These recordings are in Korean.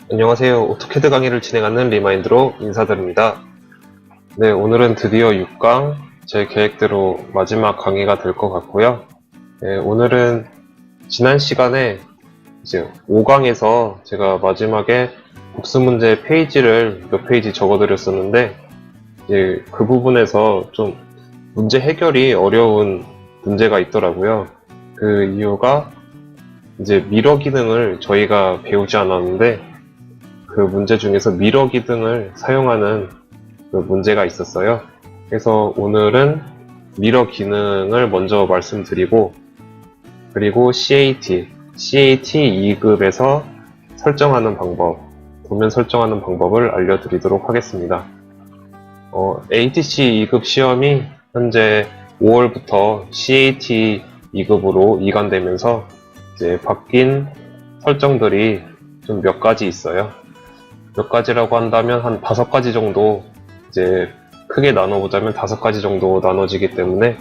안녕하세요. 오토캐드 강의를 진행하는 리마인드로 인사드립니다. 네, 오늘은 드디어 6강 제 계획대로 마지막 강의가 될 것 같고요. 네, 오늘은 지난 시간에 이제 5강에서 제가 마지막에 복수 문제 페이지를 몇 페이지 적어드렸었는데 이제 그 부분에서 좀 문제 해결이 어려운 문제가 있더라고요. 그 이유가 이제 미러 기능을 저희가 배우지 않았는데 그 문제 중에서 미러 기능을 사용하는 그 문제가 있었어요. 그래서 오늘은 미러 기능을 먼저 말씀드리고 그리고 CAT 2급에서 설정하는 방법, 도면 설정하는 방법을 알려드리도록 하겠습니다. ATC 2급 시험이 현재 5월부터 CAT 2급으로 이관되면서 이제 바뀐 설정들이 좀 몇 가지 있어요. 몇 가지라고 한다면 한 5가지 정도, 이제 크게 나눠보자면 5가지 정도 나눠지기 때문에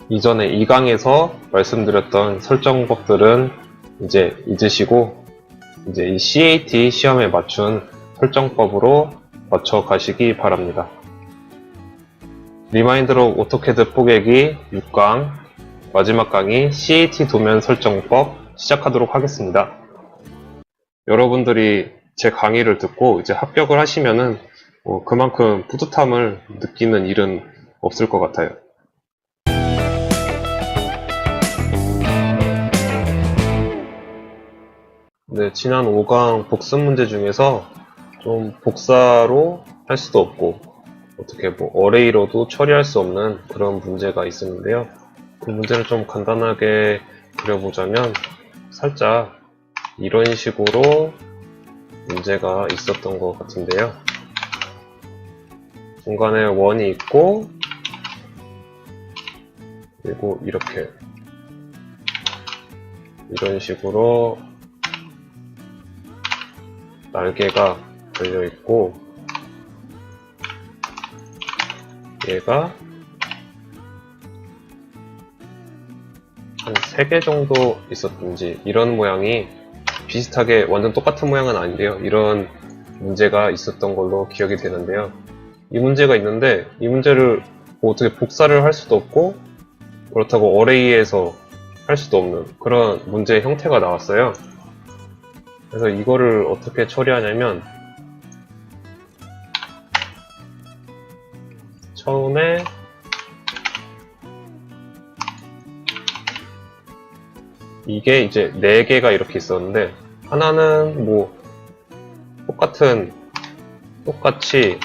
이전에 2강에서 말씀드렸던 설정법들은 이제 잊으시고 이제 이 CAT 시험에 맞춘 설정법으로 맞춰 가시기 바랍니다. 리마인드로 오토캐드 뽀개기 6강 마지막 강의 CAT 도면 설정법 시작하도록 하겠습니다. 여러분들이 제 강의를 듣고 이제 합격을 하시면은 그만큼 뿌듯함을 느끼는 일은 없을 것 같아요. 네, 지난 5강 복습 문제 중에서 좀 복사로 할 수도 없고 어떻게 뭐 어레이로도 처리할 수 없는 그런 문제가 있었는데요. 그 문제를 좀 간단하게 그려보자면 살짝 이런 식으로 문제가 있었던 것 같은데요. 중간에 원이 있고 그리고 이렇게 이런 식으로 날개가 달려 있고 얘가 한 3개 정도 있었든지 이런 모양이 비슷하게 완전 똑같은 모양은 아닌데요. 이런 문제가 있었던 걸로 기억이 되는데요. 이 문제가 있는데 이 문제를 뭐 어떻게 복사를 할 수도 없고 그렇다고 어레이에서 할 수도 없는 그런 문제의 형태가 나왔어요. 그래서 이거를 어떻게 처리하냐면 처음에 이게 이제 4개가 이렇게 있었는데 하나는 뭐 똑같이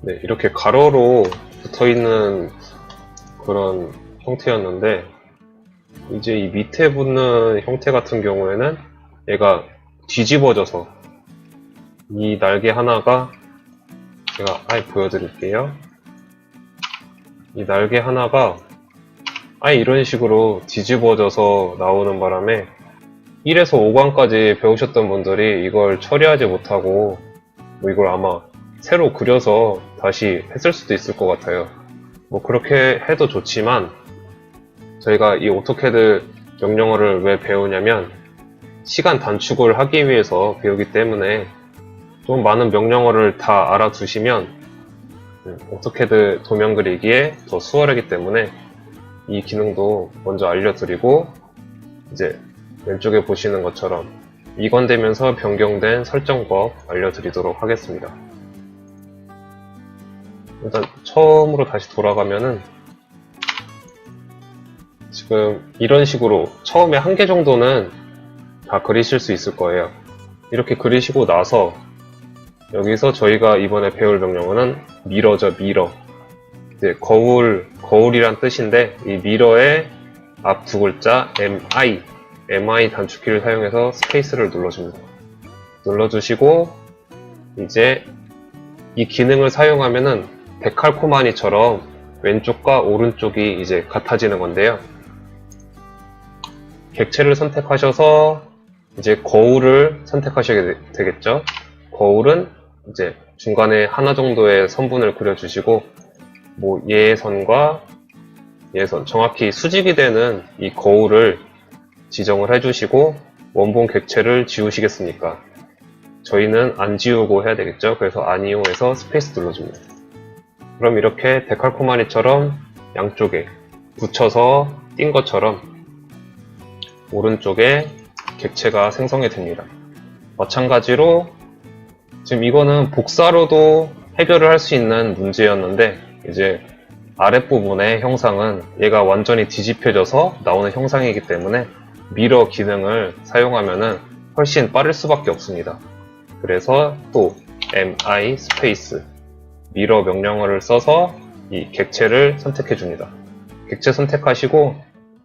네, 이렇게 가로로 붙어있는 그런 형태였는데 이제 이 밑에 붙는 형태 같은 경우에는 얘가 뒤집어져서 이 날개 하나가 제가 아예 보여드릴게요. 이 날개 하나가 아예 이런 식으로 뒤집어져서 나오는 바람에 1에서 5강까지 배우셨던 분들이 이걸 처리하지 못하고 뭐 이걸 아마 새로 그려서 다시 했을 수도 있을 것 같아요. 뭐 그렇게 해도 좋지만 저희가 이 오토캐드 명령어를 왜 배우냐면 시간 단축을 하기 위해서 배우기 때문에 좀 많은 명령어를 다 알아두시면 오토캐드 도면 그리기에 더 수월하기 때문에 이 기능도 먼저 알려드리고 이제 왼쪽에 보시는 것처럼 이관되면서 변경된 설정법 알려드리도록 하겠습니다. 일단 처음으로 다시 돌아가면은 지금 이런 식으로 처음에 1개 정도는 다 그리실 수 있을 거예요. 이렇게 그리시고 나서 여기서 저희가 이번에 배울 명령어는 미러죠, 미러. 이제 거울이란 뜻인데 이 미러의 앞 두 글자 MI 단축키를 사용해서 스페이스를 눌러줍니다. 눌러주시고 이제 이 기능을 사용하면은 데칼코마니처럼 왼쪽과 오른쪽이 이제 같아지는 건데요. 객체를 선택하셔서 이제 거울을 선택하셔야 되겠죠. 거울은 이제 중간에 하나 정도의 선분을 그려주시고 뭐 얘의 선과 얘의 선, 정확히 수직이 되는 이 거울을 지정을 해주시고 원본 객체를 지우시겠습니까? 저희는 안 지우고 해야 되겠죠. 그래서 아니요 해서 스페이스 눌러줍니다. 그럼 이렇게 데칼코마니처럼 양쪽에 붙여서 띈 것처럼 오른쪽에 객체가 생성이 됩니다. 마찬가지로 지금 이거는 복사로도 해결을 할 수 있는 문제였는데 이제 아랫부분의 형상은 얘가 완전히 뒤집혀져서 나오는 형상이기 때문에 미러 기능을 사용하면은 훨씬 빠를 수밖에 없습니다. 그래서 또 mi 스페이스 미러 명령어를 써서 이 객체를 선택해 줍니다. 객체 선택하시고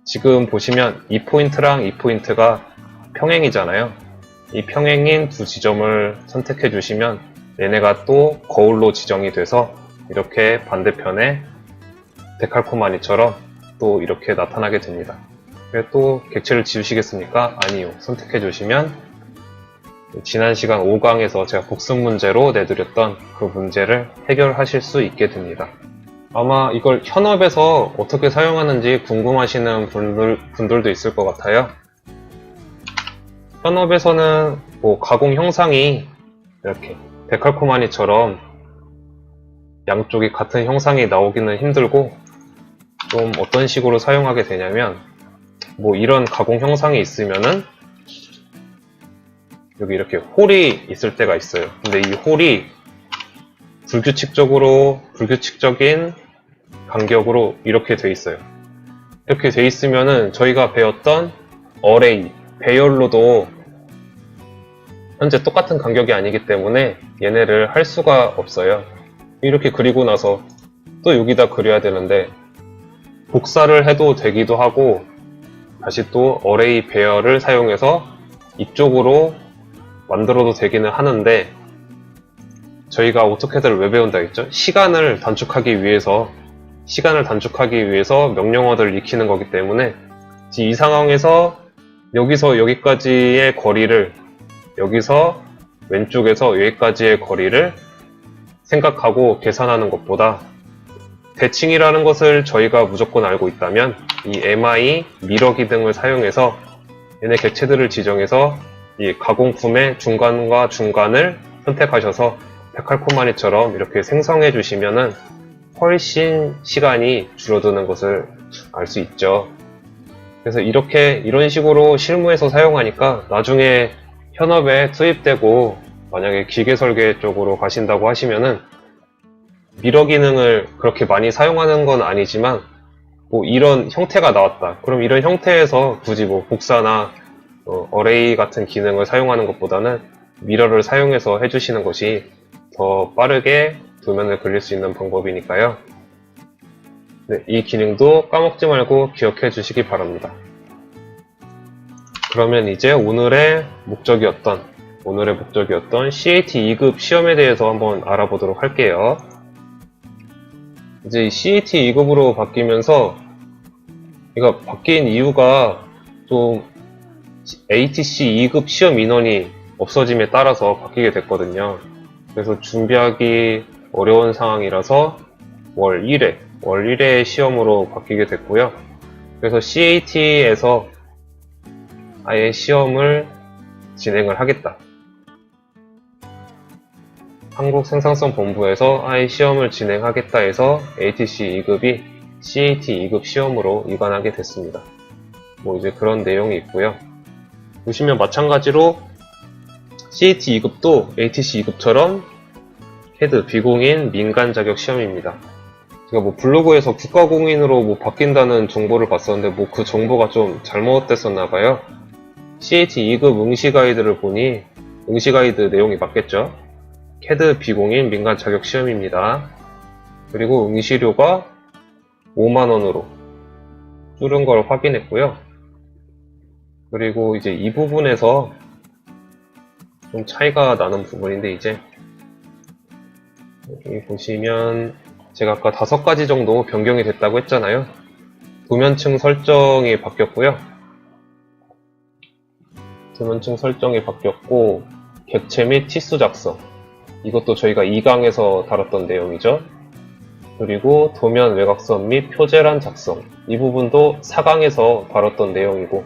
지금 보시면 이 포인트랑 이 포인트가 평행이잖아요. 이 평행인 두 지점을 선택해 주시면 얘네가 또 거울로 지정이 돼서 이렇게 반대편에 데칼코마니처럼 또 이렇게 나타나게 됩니다. 그리고 또 객체를 지우시겠습니까? 아니요. 선택해 주시면 지난 시간 5강에서 제가 복습 문제로 내드렸던 그 문제를 해결하실 수 있게 됩니다. 아마 이걸 현업에서 어떻게 사용하는지 궁금하시는 분들도 있을 것 같아요. 현업에서는 뭐 가공 형상이 이렇게 데칼코마니처럼 양쪽이 같은 형상이 나오기는 힘들고 좀 어떤 식으로 사용하게 되냐면 뭐 이런 가공 형상이 있으면은 여기 이렇게 홀이 있을 때가 있어요. 근데 이 홀이 불규칙적인 간격으로 이렇게 돼 있어요. 이렇게 돼 있으면은 저희가 배웠던 어레이, 배열로도 현재 똑같은 간격이 아니기 때문에 얘네를 할 수가 없어요. 이렇게 그리고 나서 또 여기다 그려야 되는데 복사를 해도 되기도 하고 다시 또 어레이 배열을 사용해서 이쪽으로 만들어도 되기는 하는데 저희가 오토캐드를 왜 배운다 했죠? 시간을 단축하기 위해서 명령어들을 익히는 거기 때문에 이 상황에서 여기서 여기까지의 거리를 여기서 왼쪽에서 여기까지의 거리를 생각하고 계산하는 것보다 대칭이라는 것을 저희가 무조건 알고 있다면 이 mi 미러 기능을 사용해서 얘네 객체들을 지정해서 이 가공품의 중간과 중간을 선택하셔서 데칼코마니처럼 이렇게 생성해 주시면은 훨씬 시간이 줄어드는 것을 알 수 있죠. 그래서 이런 식으로 실무에서 사용하니까 나중에 현업에 투입되고 만약에 기계 설계 쪽으로 가신다고 하시면은 미러 기능을 그렇게 많이 사용하는 건 아니지만 뭐 이런 형태가 나왔다. 그럼 이런 형태에서 굳이 뭐 복사나 어레이 같은 기능을 사용하는 것보다는 미러를 사용해서 해주시는 것이 더 빠르게 도면을 그릴 수 있는 방법이니까요. 네, 이 기능도 까먹지 말고 기억해 주시기 바랍니다. 그러면 이제 오늘의 목적이었던 CAT 2급 시험에 대해서 한번 알아보도록 할게요. 이제 CAT 2급으로 바뀌면서 이거 바뀐 이유가 좀 ATC 2급 시험 인원이 없어짐에 따라서 바뀌게 됐거든요. 그래서 준비하기 어려운 상황이라서 월 1회 시험으로 바뀌게 됐고요. 그래서 CAT에서 아예 시험을 진행을 하겠다. 한국생산성본부에서 아예 시험을 진행하겠다 해서 ATC 2급이 CAT 2급 시험으로 이관하게 됐습니다. 뭐 이제 그런 내용이 있고요. 보시면 마찬가지로 CAT 2급도 ATC 2급처럼 CAD 비공인 민간 자격 시험입니다. 제가 뭐 블로그에서 국가공인으로 뭐 바뀐다는 정보를 봤었는데 뭐 그 정보가 좀 잘못됐었나봐요. CAT 2급 응시 가이드를 보니 응시 가이드 내용이 맞겠죠? CAD 비공인 민간 자격 시험입니다. 그리고 응시료가 5만원으로 줄은 걸 확인했고요. 그리고 이제 이 부분에서 좀 차이가 나는 부분인데 이제 여기 보시면 제가 아까 5가지 정도 변경이 됐다고 했잖아요. 도면층 설정이 바뀌었고요. 도면층 설정이 바뀌었고 객체 및 치수 작성 이것도 저희가 2강에서 다뤘던 내용이죠. 그리고 도면 외곽선 및 표제란 작성 이 부분도 4강에서 다뤘던 내용이고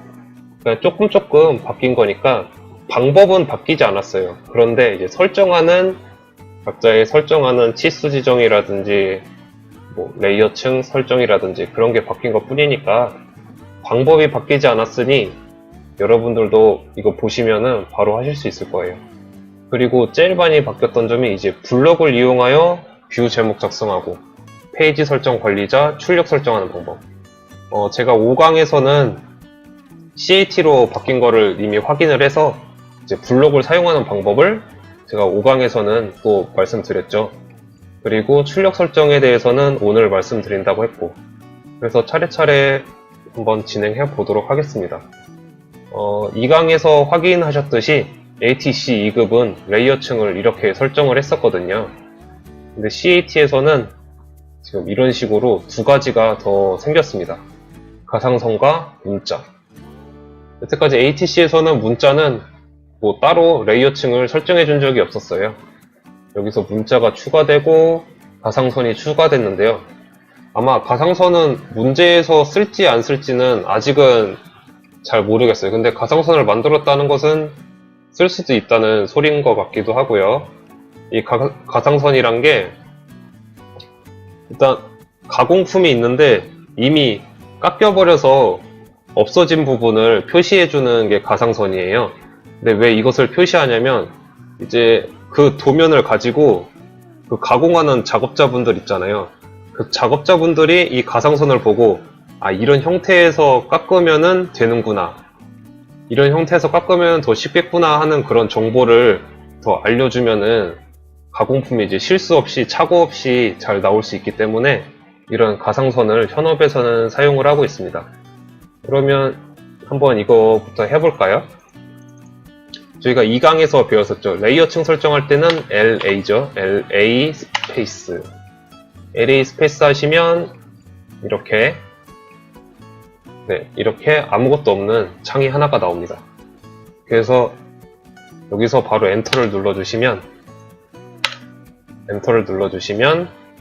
그냥 조금 바뀐 거니까 방법은 바뀌지 않았어요. 그런데 이제 각자의 설정하는 치수 지정이라든지 뭐 레이어층 설정이라든지 그런 게 바뀐 것 뿐이니까 방법이 바뀌지 않았으니 여러분들도 이거 보시면은 바로 하실 수 있을 거예요. 그리고 제일 많이 바뀌었던 점이 이제 블럭을 이용하여 뷰 제목 작성하고 페이지 설정 관리자 출력 설정하는 방법. 제가 5강에서는 CAT로 바뀐 거를 이미 확인을 해서 이제 블록을 사용하는 방법을 제가 5강에서는 또 말씀드렸죠. 그리고 출력 설정에 대해서는 오늘 말씀드린다고 했고, 그래서 차례차례 한번 진행해 보도록 하겠습니다. 2강에서 확인하셨듯이 ATC 2급은 레이어층을 이렇게 설정을 했었거든요. 근데 CAT에서는 지금 이런 식으로 두 가지가 더 생겼습니다. 가상선과 문자. 여태까지 ATC에서는 문자는 뭐 따로 레이어층을 설정해 준 적이 없었어요. 여기서 문자가 추가되고 가상선이 추가됐는데요. 아마 가상선은 문제에서 쓸지 안 쓸지는 아직은 잘 모르겠어요. 근데 가상선을 만들었다는 것은 쓸 수도 있다는 소리인 것 같기도 하고요. 이 가상선이란 게 일단 가공품이 있는데 이미 깎여버려서 없어진 부분을 표시해주는 게 가상선이에요. 근데 왜 이것을 표시하냐면 이제 그 도면을 가지고 그 가공하는 작업자분들 있잖아요. 그 작업자분들이 이 가상선을 보고 아 이런 형태에서 깎으면은 되는구나, 이런 형태에서 깎으면 더 쉽겠구나 하는 그런 정보를 더 알려주면은 가공품이 이제 실수 없이 착오 없이 잘 나올 수 있기 때문에 이런 가상선을 현업에서는 사용을 하고 있습니다. 그러면 한번 이거부터 해볼까요? 저희가 2강에서 배웠었죠. 레이어층 설정할 때는 LA죠. LA 스페이스. LA 스페이스 하시면 이렇게 이렇게 아무것도 없는 창이 하나가 나옵니다. 그래서 여기서 바로 엔터를 눌러주시면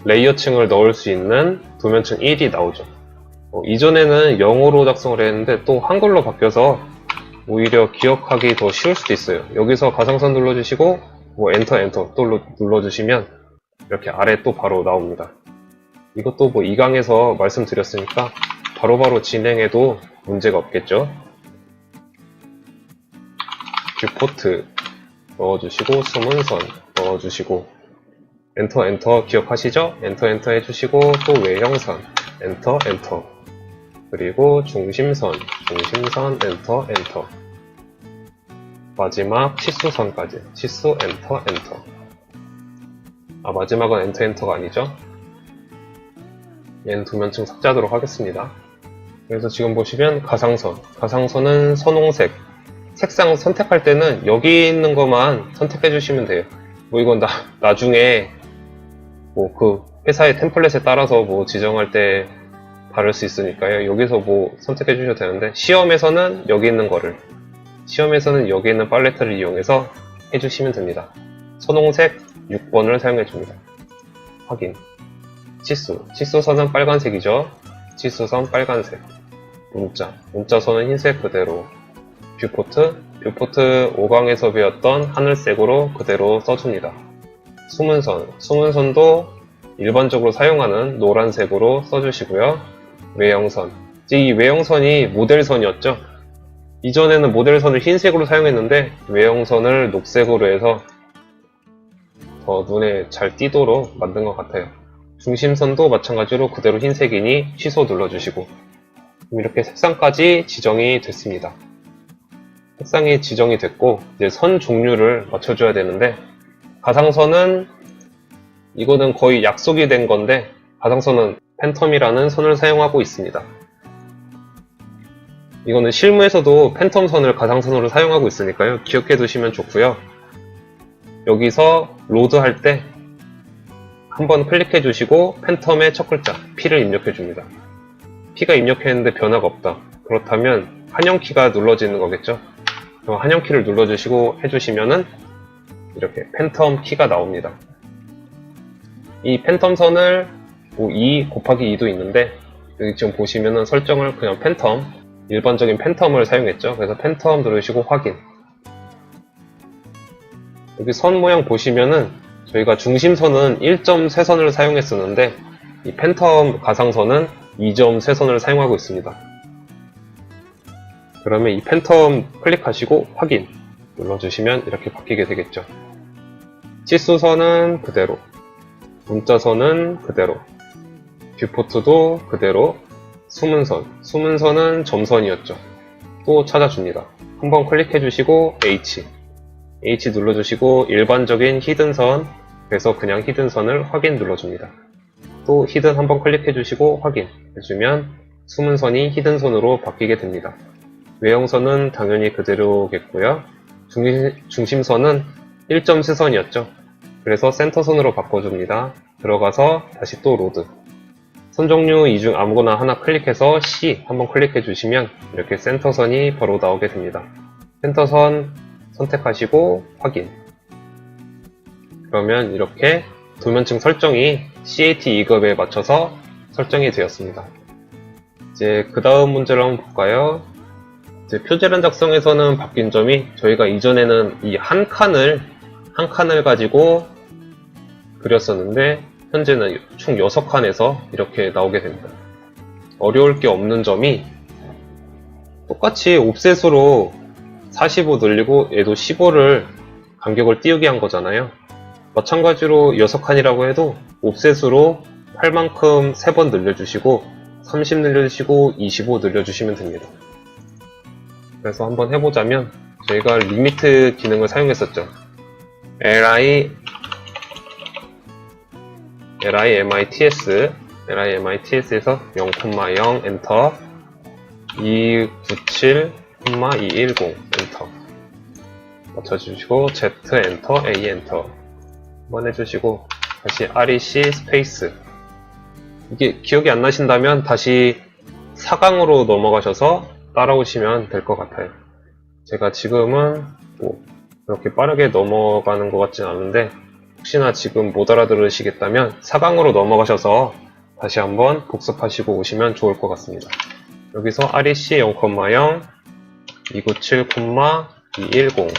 레이어층을 넣을 수 있는 도면층 1이 나오죠. 이전에는 영어로 작성을 했는데 또 한글로 바뀌어서 오히려 기억하기 더 쉬울 수도 있어요. 여기서 가상선 눌러주시고 뭐 엔터 또 눌러주시면 이렇게 아래 또 바로 나옵니다. 이것도 뭐 2강에서 말씀드렸으니까 바로바로 진행해도 문제가 없겠죠. 뷰포트 넣어주시고 숨은 선 넣어주시고 엔터 기억하시죠? 엔터 해주시고 또 외형선 엔터 그리고 중심선 엔터 마지막 치수선까지 치수 엔터 마지막은 엔터가 아니죠? 얘는 도면층 삭제하도록 하겠습니다. 그래서 지금 보시면 가상선은 선홍색, 색상 선택할 때는 여기 있는 것만 선택해 주시면 돼요. 뭐 이건 나중에 뭐 그 회사의 템플릿에 따라서 뭐 지정할 때 다를 수 있으니까요. 여기서 뭐 선택해 주셔도 되는데 시험에서는 여기 있는 팔레트를 이용해서 해주시면 됩니다. 선홍색 6번을 사용해 줍니다. 확인. 치수선은 빨간색이죠. 치수선 빨간색. 문자선은 흰색 그대로. 뷰포트 5강에서 배웠던 하늘색으로 그대로 써줍니다. 숨은선도 일반적으로 사용하는 노란색으로 써주시고요. 외형선. 이 외형선이 모델선이었죠. 이전에는 모델선을 흰색으로 사용했는데 외형선을 녹색으로 해서 더 눈에 잘 띄도록 만든 것 같아요. 중심선도 마찬가지로 그대로 흰색이니 취소 눌러주시고 이렇게 색상까지 지정이 됐습니다. 색상이 지정이 됐고 이제 선 종류를 맞춰줘야 되는데 가상선은 이거는 거의 약속이 된 건데 가상선은 팬텀이라는 선을 사용하고 있습니다. 이거는 실무에서도 팬텀 선을 가상선으로 사용하고 있으니까요. 기억해 두시면 좋고요. 여기서 로드 할 때 한번 클릭해 주시고 팬텀의 첫 글자 P를 입력해 줍니다. P가 입력했는데 변화가 없다. 그렇다면 한영키가 눌러지는 거겠죠. 그럼 한영키를 눌러주시고 해주시면은 이렇게 팬텀 키가 나옵니다. 이 팬텀 선을 2 곱하기 2도 있는데 여기 지금 보시면은 설정을 그냥 팬텀 일반적인 팬텀을 사용했죠. 그래서 팬텀 누르시고 확인. 여기 선 모양 보시면은 저희가 중심선은 1.3선을 사용했었는데 이 팬텀 가상선은 2.3선을 사용하고 있습니다. 그러면 이 팬텀 클릭하시고 확인 눌러주시면 이렇게 바뀌게 되겠죠. 치수선은 그대로, 문자선은 그대로, 뷰포트도 그대로, 숨은선은 점선이었죠. 또 찾아줍니다. 한번 클릭해 주시고 H 눌러주시고 일반적인 히든선, 그래서 그냥 히든선을 확인 눌러줍니다. 또 히든 한번 클릭해 주시고 확인 해주면 숨은선이 히든선으로 바뀌게 됩니다. 외형선은 당연히 그대로겠고요. 중심선은 1.3선이었죠. 그래서 센터선으로 바꿔줍니다. 들어가서 다시 또 로드. 선 종류 이 중 아무거나 하나 클릭해서 C 한번 클릭해 주시면 이렇게 센터선이 바로 나오게 됩니다. 센터선 선택하시고 확인. 그러면 이렇게 도면층 설정이 CAT 2급에 맞춰서 설정이 되었습니다. 이제 그 다음 문제를 한번 볼까요? 이제 표제란 작성에서는 바뀐 점이 저희가 이전에는 이 한 칸을 가지고 그렸었는데 현재는 총 6칸에서 이렇게 나오게 됩니다. 어려울 게 없는 점이 똑같이 옵셋으로 45 늘리고 얘도 15를 간격을 띄우게 한 거잖아요. 마찬가지로 6칸이라고 해도 옵셋으로 8만큼 3번 늘려주시고 30 늘려주시고 25 늘려주시면 됩니다. 그래서 한번 해보자면 저희가 리미트 기능을 사용했었죠. limitS에서 0,0 엔터 297,210 엔터 맞춰주시고 Z 엔터 A 엔터 한번 해주시고 다시 REC 스페이스. 이게 기억이 안 나신다면 다시 4강으로 넘어가셔서 따라오시면 될 것 같아요. 제가 지금은 뭐 그렇게 빠르게 넘어가는 것 같진 않은데 혹시나 지금 못 알아들으시겠다면 4강으로 넘어가셔서 다시 한번 복습하시고 오시면 좋을 것 같습니다. 여기서 REC 0,0 297,210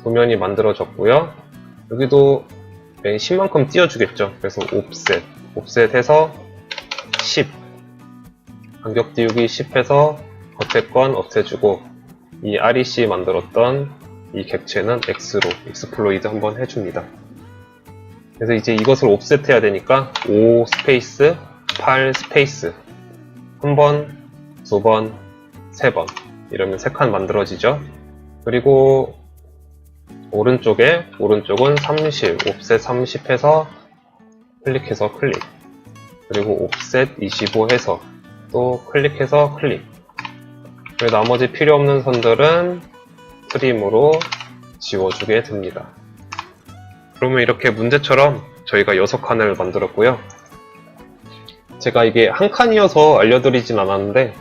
도면이 만들어졌고요. 여기도 맨 10만큼 띄워주겠죠. 그래서 옵셋해서 10 간격 띄우기 10해서 겉에 건 없애주고 이 REC 만들었던 이 객체는 X로 익스플로이드 한번 해줍니다. 그래서 이제 이것을 옵셋해야 되니까 5 스페이스 8 스페이스 한 번, 두 번, 세 번 이러면 3칸 만들어지죠. 그리고 오른쪽은 30 옵셋 30 해서 클릭해서 클릭 그리고 옵셋 25 해서 또 클릭해서 클릭. 그리고 나머지 필요 없는 선들은 트림으로 지워주게 됩니다. 그러면 이렇게 문제처럼 저희가 6칸을 만들었고요. 제가 이게 한 칸이어서 알려드리진 않았는데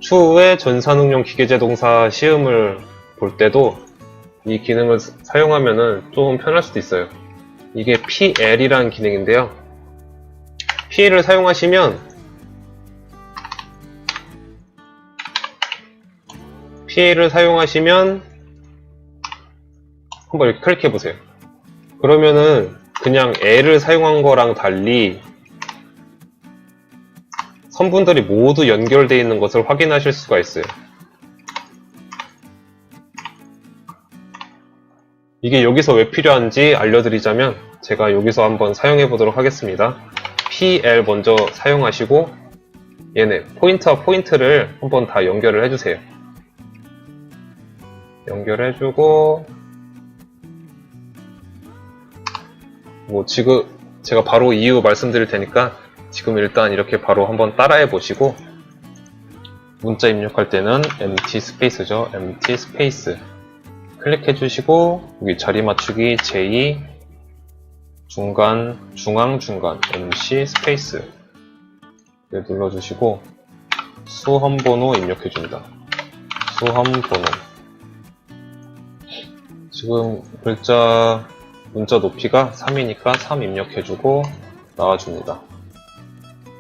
추후에 전산응용 기계제동사 시험을 볼 때도 이 기능을 사용하면은 조금 편할 수도 있어요. 이게 PL이라는 기능인데요. PL을 사용하시면 한번 이렇게 클릭해 보세요. 그러면은 그냥 L을 사용한 거랑 달리 선분들이 모두 연결되어 있는 것을 확인하실 수가 있어요. 이게 여기서 왜 필요한지 알려드리자면 제가 여기서 한번 사용해 보도록 하겠습니다. PL 먼저 사용하시고 얘네 포인트와 포인트를 한번 다 연결을 해주세요. 연결해주고 뭐 지금 제가 바로 이유 말씀드릴 테니까 지금 일단 이렇게 바로 한번 따라해 보시고 문자 입력할 때는 empty 스페이스죠. empty 스페이스 클릭해 주시고 여기 자리 맞추기 J 중앙 MC 스페이스 눌러주시고 수험 번호 입력해 줍니다. 수험 번호 지금 문자 높이가 3이니까 3 입력해주고 나와줍니다.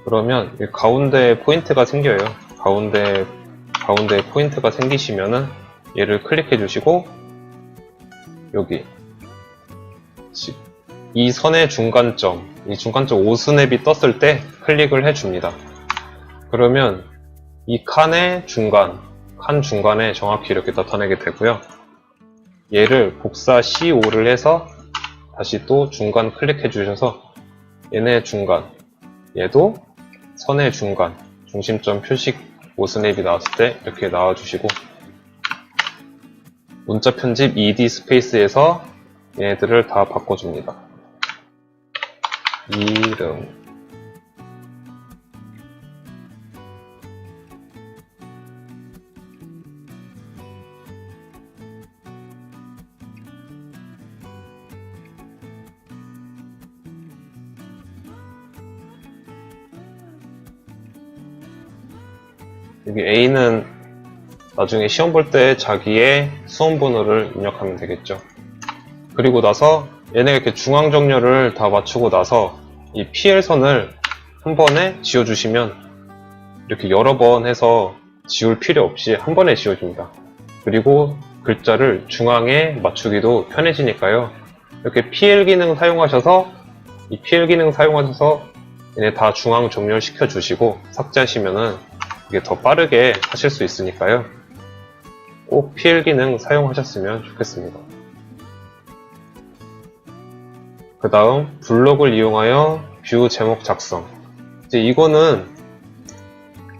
그러면 가운데 포인트가 생겨요. 가운데 가운데에 포인트가 생기시면은 얘를 클릭해 주시고 여기 이 선의 중간점, 이 중간점 5스냅이 떴을 때 클릭을 해 줍니다. 그러면 이 칸의 중간, 칸 중간에 정확히 이렇게 나타내게 되고요. 얘를 복사 C5를 해서 다시 또 중간 클릭해 주셔서 얘네 중간, 얘도 선의 중간, 중심점 표식 5스냅이 나왔을 때 이렇게 나와주시고 문자 편집 ED 스페이스에서 얘네들을 다 바꿔줍니다. 이름 여기 A는 나중에 시험 볼 때 자기의 수험번호를 입력하면 되겠죠. 그리고 나서 얘네가 이렇게 중앙 정렬을 다 맞추고 나서 이 PL선을 한 번에 지워주시면 이렇게 여러 번 해서 지울 필요 없이 한 번에 지워줍니다. 그리고 글자를 중앙에 맞추기도 편해지니까요. 이렇게 PL 기능 사용하셔서 이 PL 기능 사용하셔서 얘네 다 중앙 정렬 시켜주시고 삭제하시면은 이게 더 빠르게 하실 수 있으니까요. 꼭 PL 기능 사용하셨으면 좋겠습니다. 그 다음 블록을 이용하여 뷰 제목 작성. 이제 이거는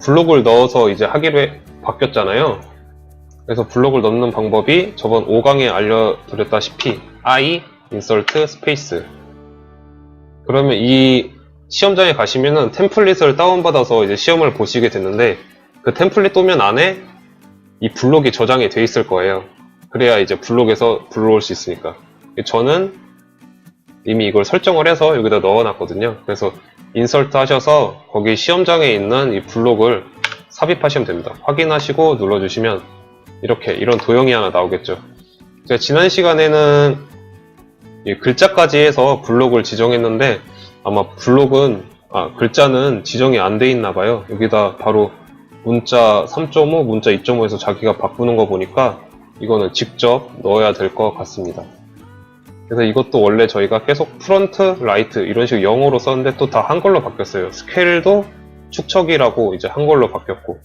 블록을 넣어서 이제 하기로 바뀌었잖아요. 그래서 블록을 넣는 방법이 저번 5강에 알려드렸다시피 I, insert, space. 그러면 이 시험장에 가시면은 템플릿을 다운받아서 이제 시험을 보시게 되는데 그 템플릿 도면 안에 이 블록이 저장이 돼 있을 거예요. 그래야 이제 블록에서 불러올 수 있으니까. 저는 이미 이걸 설정을 해서 여기다 넣어놨거든요. 그래서 인설트 하셔서 거기 시험장에 있는 이 블록을 삽입하시면 됩니다. 확인하시고 눌러주시면 이렇게 이런 도형이 하나 나오겠죠. 제가 지난 시간에는 이 글자까지 해서 블록을 지정했는데 아마 글자는 지정이 안 돼 있나 봐요. 여기다 바로 문자 3.5, 문자 2.5에서 자기가 바꾸는 거 보니까 이거는 직접 넣어야 될 것 같습니다. 그래서 이것도 원래 저희가 계속 프런트, 라이트 이런 식으로 영어로 썼는데 또 다 한글로 바뀌었어요. 스케일도 축척이라고 이제 한글로 바뀌었고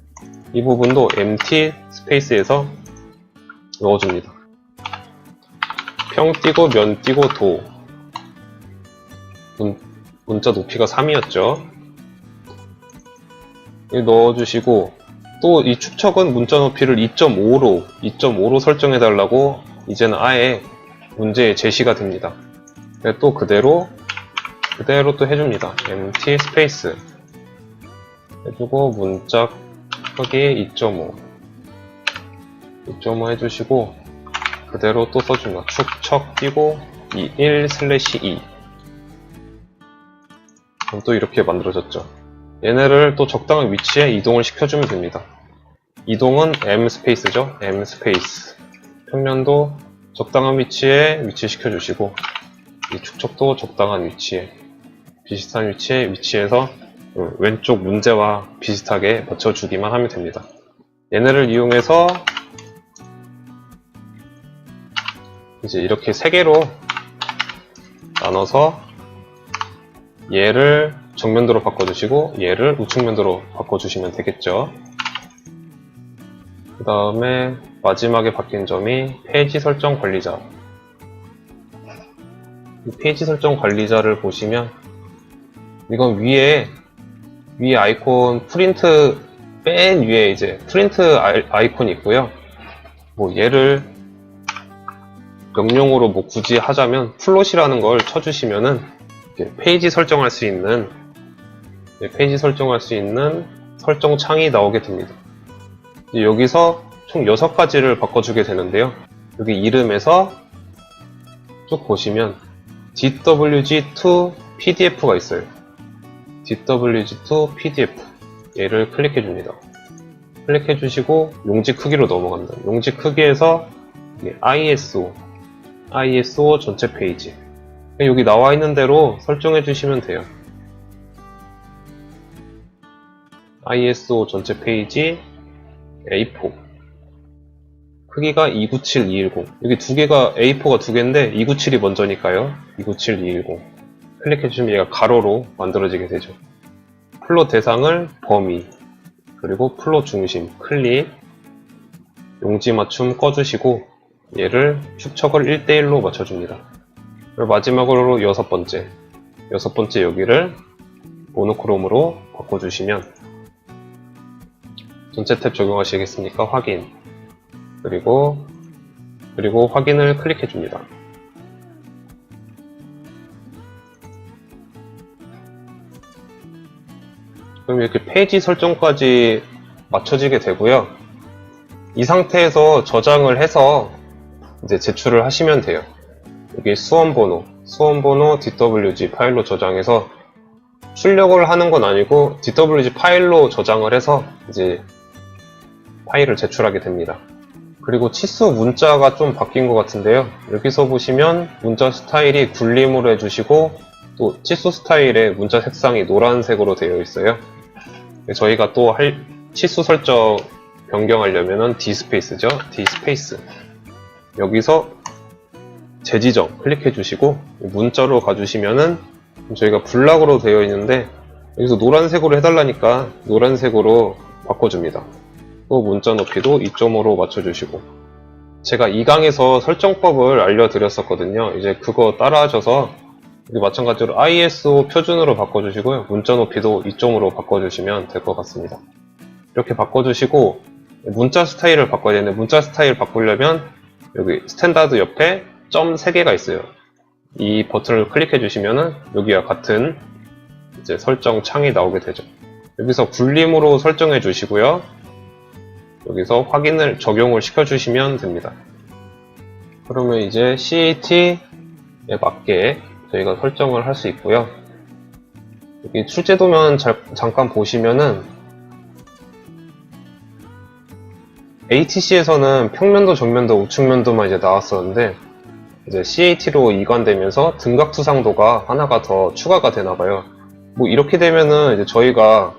이 부분도 empty 스페이스에서 넣어줍니다. 평 띄고 면 띄고 도 문자 높이가 3이었죠. 넣어주시고 또 이 축척은 문자 높이를 2.5로 설정해달라고 이제는 아예 문제에 제시가 됩니다. 또 그대로 또 해줍니다. empty space 해주고 문자 크기 2.5 해주시고 그대로 또 써줍니다. 축척 띄고 1/2 그럼 또 이렇게 만들어졌죠. 얘네를 또 적당한 위치에 이동을 시켜주면 됩니다. 이동은 M 스페이스죠. M 스페이스. 평면도 적당한 위치에 위치시켜주시고 이 축척도 적당한 위치에 비슷한 위치에 위치해서 왼쪽 문제와 비슷하게 맞춰주기만 하면 됩니다. 얘네를 이용해서 이제 이렇게 3개로 나눠서 얘를 정면도로 바꿔주시고 얘를 우측면도로 바꿔주시면 되겠죠. 그 다음에 마지막에 바뀐 점이 페이지 설정 관리자. 이 페이지 설정 관리자를 보시면 이건 위에 아이콘 프린트 맨 위에 이제 프린트 아이콘이 있고요. 얘를 명령어로 굳이 하자면 플롯이라는 걸 쳐주시면은 페이지 설정할 수 있는 설정 창이 나오게 됩니다. 여기서 총 6가지를 바꿔주게 되는데요. 여기 이름에서 쭉 보시면 DWG to PDF가 있어요. DWG to PDF 얘를 클릭해 줍니다. 클릭해 주시고 용지 크기로 넘어갑니다. 용지 크기에서 ISO 전체 페이지 여기 나와 있는 대로 설정해 주시면 돼요. ISO 전체 페이지 A4 크기가 297210 여기 두 개가 A4가 두 개인데 297이 먼저니까요. 297210 클릭해 주시면 얘가 가로로 만들어지게 되죠. 플롯 대상을 범위 그리고 플롯 중심 클릭 용지 맞춤 꺼주시고 얘를 축척을 1대1로 맞춰줍니다. 그리고 마지막으로 여섯 번째 여기를 모노크롬으로 바꿔주시면 전체 탭 적용하시겠습니까? 확인 그리고 확인을 클릭해 줍니다. 그럼 이렇게 페이지 설정까지 맞춰지게 되고요. 이 상태에서 저장을 해서 이제 제출을 하시면 돼요. 여기 수험번호 DWG 파일로 저장해서 출력을 하는 건 아니고 DWG 파일로 저장을 해서 이제 파일을 제출하게 됩니다. 그리고 치수 문자가 좀 바뀐 것 같은데요. 여기서 보시면 문자 스타일이 굴림으로 해주시고 또 치수 스타일의 문자 색상이 노란색으로 되어 있어요. 저희가 또 치수 설정 변경하려면은 Dspace죠. Dspace 여기서 재지정 클릭해 주시고 문자로 가주시면은 저희가 블락으로 되어 있는데 여기서 노란색으로 해달라니까 노란색으로 바꿔줍니다. 또 문자 높이도 2.5로 맞춰주시고 제가 2강에서 설정법을 알려드렸었거든요. 이제 그거 따라하셔서 마찬가지로 ISO 표준으로 바꿔주시고요. 문자 높이도 2.5로 바꿔주시면 될 것 같습니다. 이렇게 바꿔주시고 문자 스타일을 바꿔야 되는데 문자 스타일 바꾸려면 여기 스탠다드 옆에 점 3개가 있어요. 이 버튼을 클릭해 주시면은 여기와 같은 이제 설정 창이 나오게 되죠. 여기서 굴림으로 설정해 주시고요. 여기서 적용을 시켜 주시면 됩니다. 그러면 이제 CAT에 맞게 저희가 설정을 할 수 있고요. 여기 출제도면 잠깐 보시면은 ATC에서는 평면도, 정면도, 우측면도만 이제 나왔었는데 이제 CAT로 이관되면서 등각투상도가 하나가 더 추가가 되나봐요. 뭐 이렇게 되면은 이제 저희가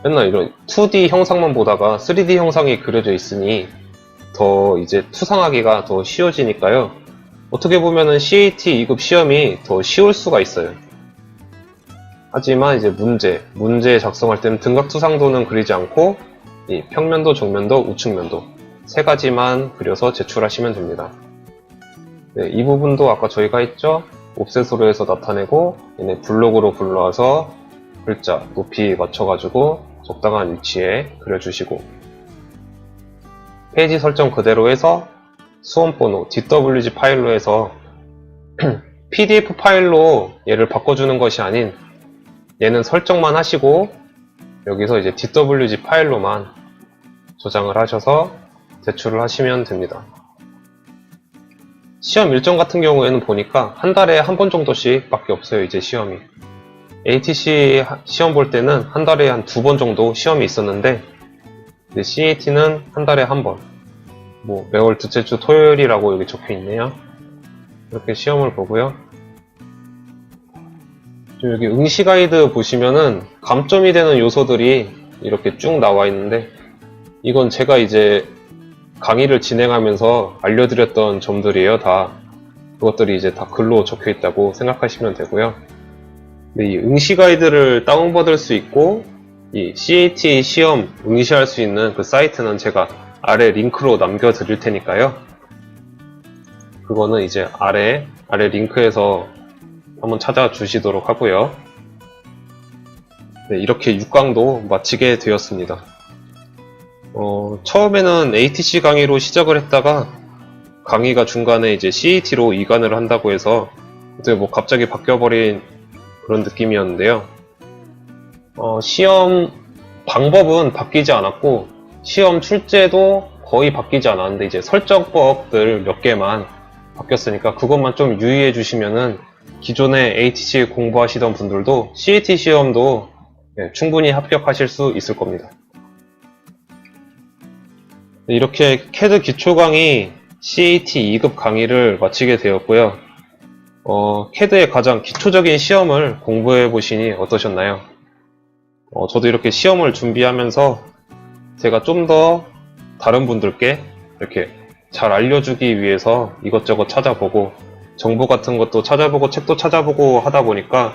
맨날 이런 2D 형상만 보다가 3D 형상이 그려져 있으니 더 이제 투상하기가 더 쉬워지니까요. 어떻게 보면은 CAT 2급 시험이 더 쉬울 수가 있어요. 하지만 이제 문제 작성할 때는 등각투상도는 그리지 않고 이 평면도, 정면도, 우측면도 세 가지만 그려서 제출하시면 됩니다. 네, 이 부분도 아까 저희가 했죠? 옵셋으로 해서 나타내고 얘네 블록으로 불러와서 글자 높이 맞춰가지고 적당한 위치에 그려주시고 페이지 설정 그대로 해서 수험번호 DWG 파일로 해서 PDF 파일로 얘를 바꿔주는 것이 아닌 얘는 설정만 하시고 여기서 이제 DWG 파일로만 저장을 하셔서 제출을 하시면 됩니다. 시험 일정 같은 경우에는 보니까 한 달에 한 번 정도씩 밖에 없어요. 이제 시험이 ATC 시험 볼 때는 한 달에 한 2번 정도 시험이 있었는데 CAT는 한 달에 한 번 뭐 매월 둘째 주 토요일이라고 여기 적혀 있네요. 이렇게 시험을 보고요. 좀 여기 응시 가이드 보시면은 감점이 되는 요소들이 이렇게 쭉 나와 있는데 이건 제가 이제 강의를 진행하면서 알려드렸던 점들이에요. 다 그것들이 이제 다 글로 적혀 있다고 생각하시면 되고요. 이 응시 가이드를 다운받을 수 있고 이 CAT 시험 응시할 수 있는 그 사이트는 제가 아래 링크로 남겨드릴 테니까요. 그거는 이제 아래 링크에서 한번 찾아주시도록 하고요. 네, 이렇게 6강도 마치게 되었습니다. 처음에는 ATC 강의로 시작을 했다가 강의가 중간에 이제 CAT로 이관을 한다고 해서 뭐 갑자기 바뀌어버린 그런 느낌이었는데요. 시험 방법은 바뀌지 않았고 시험 출제도 거의 바뀌지 않았는데 이제 설정법들 몇 개만 바뀌었으니까 그것만 좀 유의해 주시면은 기존에 ATC 공부하시던 분들도 CAT 시험도 충분히 합격하실 수 있을 겁니다. 이렇게 CAD 기초 강의 CAT 2급 강의를 마치게 되었고요. CAD의 가장 기초적인 시험을 공부해 보시니 어떠셨나요? 저도 이렇게 시험을 준비하면서 제가 좀 더 다른 분들께 이렇게 잘 알려주기 위해서 이것저것 찾아보고 정보 같은 것도 찾아보고 책도 찾아보고 하다 보니까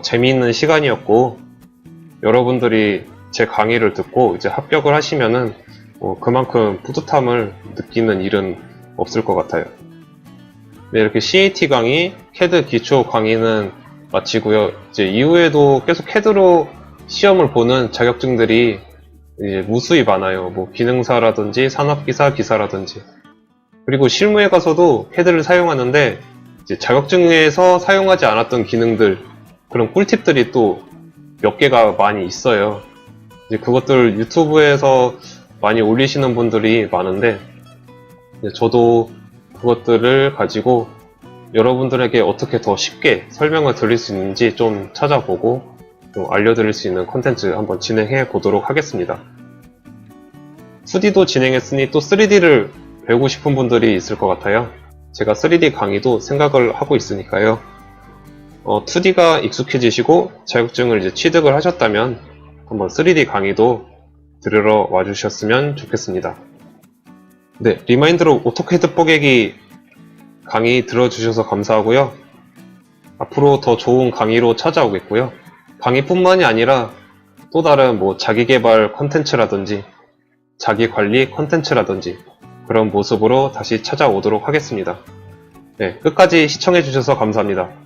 재미있는 시간이었고, 여러분들이 제 강의를 듣고 이제 합격을 하시면은 그만큼 뿌듯함을 느끼는 일은 없을 것 같아요. 네, 이렇게 CAT 강의, CAD 기초 강의는 마치고요. 이제 이후에도 계속 CAD로 시험을 보는 자격증들이 이제 무수히 많아요. 뭐 기능사라든지 산업기사, 기사라든지. 그리고 실무에 가서도 CAD를 사용하는데 이제 자격증에서 사용하지 않았던 기능들, 그런 꿀팁들이 또 몇 개가 많이 있어요. 이제 그것들 유튜브에서 많이 올리시는 분들이 많은데, 이제 저도 그것들을 가지고 여러분들에게 어떻게 더 쉽게 설명을 드릴 수 있는지 좀 찾아보고 좀 알려드릴 수 있는 콘텐츠 한번 진행해 보도록 하겠습니다. 2D도 진행했으니 또 3D를 배우고 싶은 분들이 있을 것 같아요. 제가 3D 강의도 생각을 하고 있으니까요. 2D가 익숙해지시고 자격증을 이제 취득을 하셨다면 한번 3D 강의도 들으러 와주셨으면 좋겠습니다. 네, 리마인드로 오토캐드 뽀개기 강의 들어주셔서 감사하고요. 앞으로 더 좋은 강의로 찾아오겠고요. 강의뿐만이 아니라 또 다른 뭐 자기개발 컨텐츠라든지 자기관리 컨텐츠라든지 그런 모습으로 다시 찾아오도록 하겠습니다. 네, 끝까지 시청해주셔서 감사합니다.